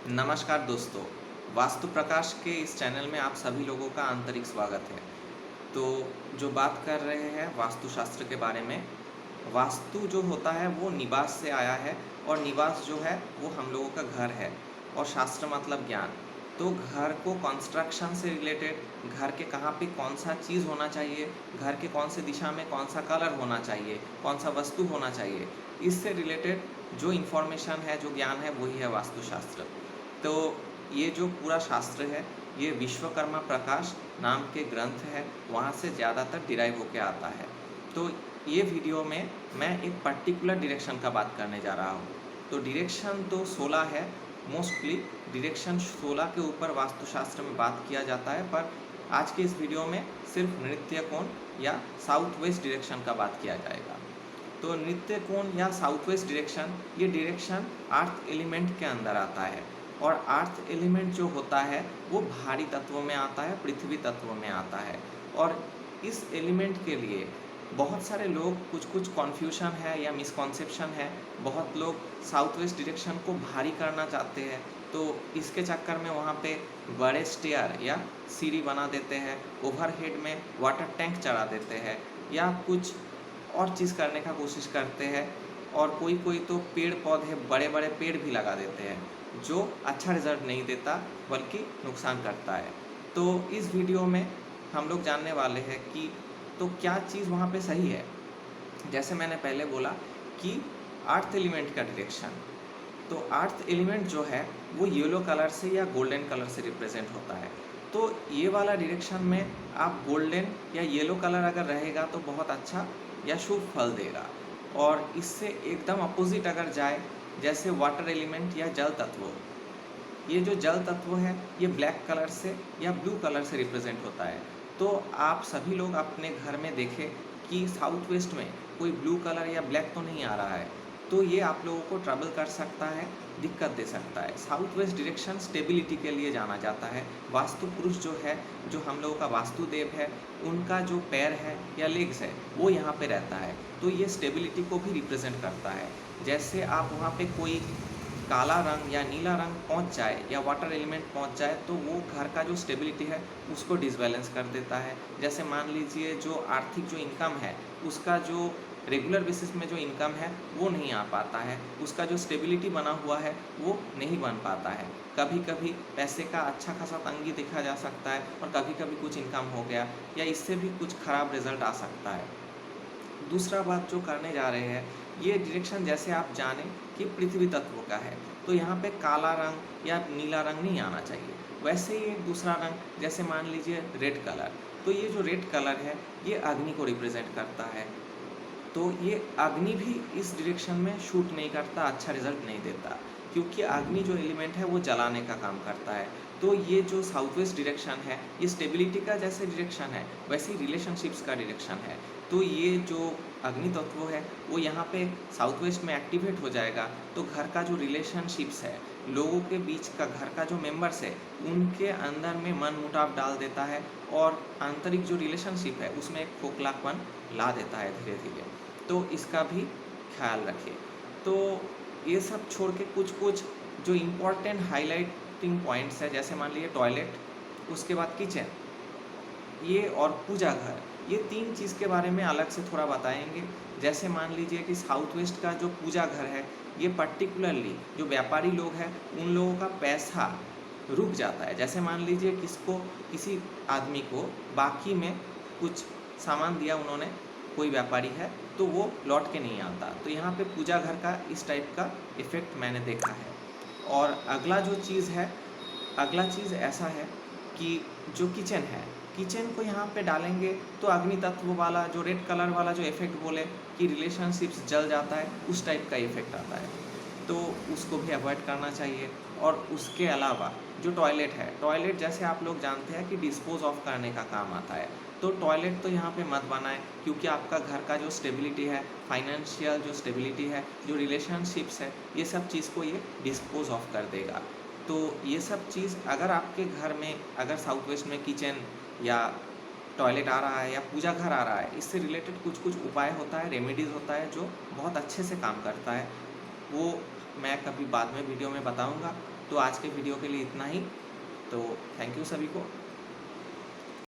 नमस्कार दोस्तों, वास्तु प्रकाश के इस चैनल में आप सभी लोगों का आंतरिक स्वागत है। तो जो बात कर रहे हैं वास्तुशास्त्र के बारे में, वास्तु जो होता है वो निवास से आया है और निवास जो है वो हम लोगों का घर है और शास्त्र मतलब ज्ञान। तो घर को कंस्ट्रक्शन से रिलेटेड, घर के कहाँ पे कौन सा चीज़ होना चाहिए, घर के कौन से दिशा में कौन सा कलर होना चाहिए, कौन सा वस्तु होना चाहिए, इससे रिलेटेड जो इन्फॉर्मेशन है, जो ज्ञान है, वही है वास्तुशास्त्र। तो ये जो पूरा शास्त्र है, ये विश्वकर्मा प्रकाश नाम के ग्रंथ है, वहाँ से ज़्यादातर डिराइव होके आता है। तो ये वीडियो में मैं एक पर्टिकुलर डायरेक्शन का बात करने जा रहा हूँ। तो डायरेक्शन तो 16 है, मोस्टली डायरेक्शन 16 के ऊपर वास्तुशास्त्र में बात किया जाता है, पर आज के इस वीडियो में सिर्फ नृत्य कोण या साउथ वेस्ट डायरेक्शन का बात किया जाएगा। तो नृत्य कोण या साउथ वेस्ट डायरेक्शन, ये डायरेक्शन अर्थ एलिमेंट के अंदर आता है और अर्थ एलिमेंट जो होता है वो भारी तत्वों में आता है, पृथ्वी तत्वों में आता है। और इस एलिमेंट के लिए बहुत सारे लोग कुछ कन्फ्यूजन है या मिसकॉन्सेप्शन है। बहुत लोग साउथ वेस्ट डायरेक्शन को भारी करना चाहते हैं, तो इसके चक्कर में वहाँ पे बड़े स्टेयर या सीढ़ी बना देते हैं, ओवरहेड में वाटर टैंक चढ़ा देते हैं या कुछ और चीज़ करने का कोशिश करते हैं। और कोई कोई तो पेड़ पौधे, बड़े बड़े पेड़ भी लगा देते हैं, जो अच्छा रिजल्ट नहीं देता बल्कि नुकसान करता है। तो इस वीडियो में हम लोग जानने वाले हैं कि तो क्या चीज़ वहाँ पे सही है। जैसे मैंने पहले बोला कि अर्थ एलिमेंट का डायरेक्शन, तो अर्थ एलिमेंट जो है वो येलो कलर से या गोल्डन कलर से रिप्रेजेंट होता है। तो ये वाला डायरेक्शन में आप गोल्डन या येलो कलर अगर रहेगा तो बहुत अच्छा या शुभ फल देगा। और इससे एकदम अपोजिट अगर जाए, जैसे वाटर एलिमेंट या जल तत्व, ये जो जल तत्व है ये ब्लैक कलर से या ब्लू कलर से रिप्रेजेंट होता है। तो आप सभी लोग अपने घर में देखें कि साउथ वेस्ट में कोई ब्लू कलर या ब्लैक तो नहीं आ रहा है, तो ये आप लोगों को ट्रबल कर सकता है, दिक्कत दे सकता है। साउथ वेस्ट डायरेक्शन स्टेबिलिटी के लिए जाना जाता है। वास्तु पुरुष जो है, जो हम लोगों का वास्तुदेव है, उनका जो पैर है या लेग्स है वो यहाँ पे रहता है, तो ये स्टेबिलिटी को भी रिप्रेजेंट करता है। जैसे आप वहाँ पे कोई काला रंग या नीला रंग पहुंच जाए या वाटर एलिमेंट पहुंच जाए, तो वो घर का जो स्टेबिलिटी है उसको डिसबैलेंस कर देता है। जैसे मान लीजिए जो आर्थिक जो इनकम है, उसका जो रेगुलर बेसिस में जो इनकम है वो नहीं आ पाता है, उसका जो स्टेबिलिटी बना हुआ है वो नहीं बन पाता है। कभी कभी पैसे का अच्छा खासा तंगी देखा जा सकता है और कभी कभी कुछ इनकम हो गया या इससे भी कुछ ख़राब रिजल्ट आ सकता है। दूसरा बात जो करने जा रहे हैं, ये डायरेक्शन जैसे आप जानें कि पृथ्वी तत्व का है, तो यहाँ पे काला रंग या नीला रंग नहीं आना चाहिए। वैसे ही एक दूसरा रंग, जैसे मान लीजिए रेड कलर, तो ये जो रेड कलर है ये अग्नि को रिप्रेजेंट करता है। तो ये अग्नि भी इस डायरेक्शन में शूट नहीं करता, अच्छा रिजल्ट नहीं देता, क्योंकि अग्नि जो एलिमेंट है वो जलाने का काम करता है। तो ये जो साउथ वेस्ट डायरेक्शन है ये स्टेबिलिटी का जैसे डायरेक्शन है, वैसे ही रिलेशनशिप्स का डायरेक्शन है। तो ये जो अग्नि तत्व है वो यहाँ पे साउथ वेस्ट में एक्टिवेट हो जाएगा, तो घर का जो रिलेशनशिप्स है, लोगों के बीच का, घर का जो मेंबर्स है, उनके अंदर में मन मुटाव डाल देता है और आंतरिक जो रिलेशनशिप है उसमें एक खोखलापन ला देता है धीरे धीरे। तो इसका भी ख्याल रखिए। तो ये सब छोड़ के कुछ कुछ जो इम्पोर्टेंट हाईलाइटिंग पॉइंट्स है, जैसे मान लीजिए टॉयलेट, उसके बाद किचन, ये और पूजा घर, ये तीन चीज़ के बारे में अलग से थोड़ा बताएंगे। जैसे मान लीजिए कि साउथ वेस्ट का जो पूजा घर है, ये पर्टिकुलरली जो व्यापारी लोग हैं उन लोगों का पैसा रुक जाता है। जैसे मान लीजिए किसी आदमी को बाकी में कुछ सामान दिया उन्होंने, कोई व्यापारी है, तो वो लौट के नहीं आता। तो यहाँ पे पूजा घर का इस टाइप का इफ़ेक्ट मैंने देखा है। और अगला चीज़ ऐसा है कि जो किचन है, किचन को यहाँ पे डालेंगे तो अग्नि तत्व वाला जो रेड कलर वाला जो इफ़ेक्ट बोले कि रिलेशनशिप्स जल जाता है, उस टाइप का इफ़ेक्ट आता है, तो उसको भी अवॉइड करना चाहिए। और उसके अलावा जो टॉयलेट है, टॉयलेट जैसे आप लोग जानते हैं कि डिस्पोज ऑफ करने का काम आता है, तो टॉयलेट तो यहाँ पे मत बनाएं, क्योंकि आपका घर का जो स्टेबिलिटी है, फाइनेंशियल जो स्टेबिलिटी है, जो रिलेशनशिप्स है, ये सब चीज़ को ये डिस्पोज ऑफ कर देगा। तो ये सब चीज़ अगर आपके घर में, अगर साउथ वेस्ट में किचन या टॉयलेट आ रहा है या पूजा घर आ रहा है, इससे रिलेटेड कुछ कुछ उपाय होता है, रेमेडीज़ होता है जो बहुत अच्छे से काम करता है। वो मैं कभी बाद में वीडियो में बताऊंगा। तो आज के वीडियो के लिए इतना ही। तो थैंक यू सभी को।